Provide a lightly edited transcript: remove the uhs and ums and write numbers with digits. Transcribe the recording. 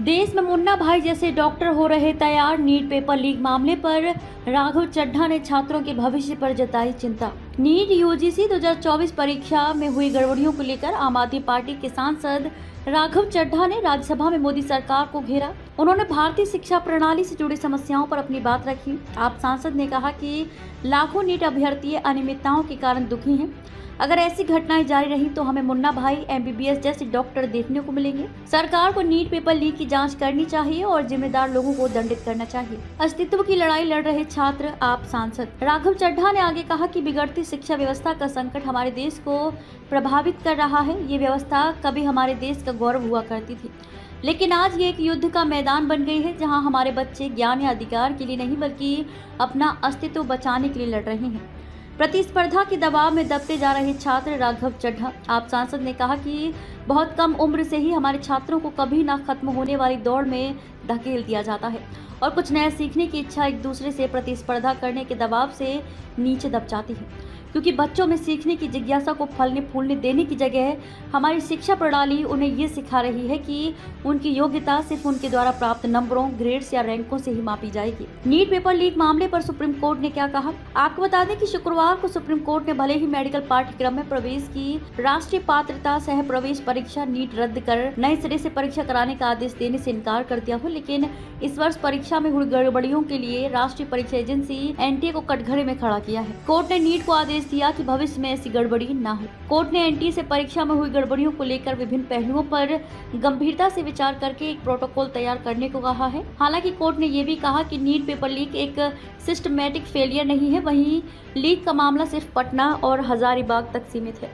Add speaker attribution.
Speaker 1: देश में मुन्ना भाई जैसे डॉक्टर हो रहे तैयार। नीट पेपर लीक मामले पर राघव चड्ढा ने छात्रों के भविष्य पर जताई चिंता। नीट यूजीसी 2024 परीक्षा में हुई गड़बड़ियों को लेकर आम आदमी पार्टी के सांसद राघव चड्ढा ने राज्यसभा में मोदी सरकार को घेरा। उन्होंने भारतीय शिक्षा प्रणाली से जुड़ी समस्याओं पर अपनी बात रखी। आप सांसद ने कहा कि लाखों नीट अभ्यर्थी अनियमितताओं के कारण दुखी हैं। अगर ऐसी घटनाएं जारी रही तो हमें मुन्ना भाई एमबीबीएस जैसे डॉक्टर देखने को मिलेंगे। सरकार को नीट पेपर लीक की जांच करनी चाहिए और जिम्मेदार लोगों को दंडित करना चाहिए। अस्तित्व की लड़ाई लड़ रहे छात्र, आप सांसद। राघव चड्ढा ने आगे कहा कि बिगड़ती शिक्षा व्यवस्था का संकट हमारे देश को प्रभावित कर रहा है। ये व्यवस्था कभी हमारे देश का गौरव हुआ करती थी, लेकिन आज ये एक युद्ध का मैदान बन गई है, जहां हमारे बच्चे ज्ञान या अधिकार के लिए नहीं बल्कि अपना अस्तित्व बचाने के लिए लड़ रहे हैं। प्रतिस्पर्धा के दबाव में दबते जा रहे छात्र, राघव चड्ढा। आप सांसद ने कहा कि बहुत कम उम्र से ही हमारे छात्रों को कभी ना खत्म होने वाली दौड़ में धकेल दिया जाता है और कुछ नया सीखने की इच्छा एक दूसरे से प्रतिस्पर्धा करने के दबाव से नीचे दब जाती है। क्योंकि बच्चों में सीखने की जिज्ञासा को फलने फूलने देने की जगह हमारी शिक्षा प्रणाली उन्हें ये सिखा रही है कि उनकी योग्यता सिर्फ उनके द्वारा प्राप्त नंबरों, ग्रेड्स या रैंकों से ही मापी जाएगी। नीट पेपर लीक मामले पर सुप्रीम कोर्ट ने क्या कहा, आपको बता दें कि शुक्रवार को सुप्रीम कोर्ट ने भले ही मेडिकल पाठ्यक्रम में प्रवेश की राष्ट्रीय पात्रता सह प्रवेश परीक्षा नीट रद्द कर नए सिरे से परीक्षा कराने का आदेश देने से इनकार कर दिया हो, लेकिन इस वर्ष परीक्षा में हुई गड़बड़ियों के लिए राष्ट्रीय परीक्षा एजेंसी एनटीए को कटघरे में खड़ा किया है। कोर्ट ने नीट को आदेश दिया कि भविष्य में ऐसी गड़बड़ी न हो। कोर्ट ने एनटीए से परीक्षा में हुई गड़बड़ियों को लेकर विभिन्न पहलुओं पर गंभीरता से विचार करके एक प्रोटोकॉल तैयार करने को कहा है। हालांकि कोर्ट ने यह भी कहा कि नीट पेपर लीक एक सिस्टमैटिक फेलियर नहीं है, वहीं लीक का मामला सिर्फ पटना और हजारीबाग तक सीमित है।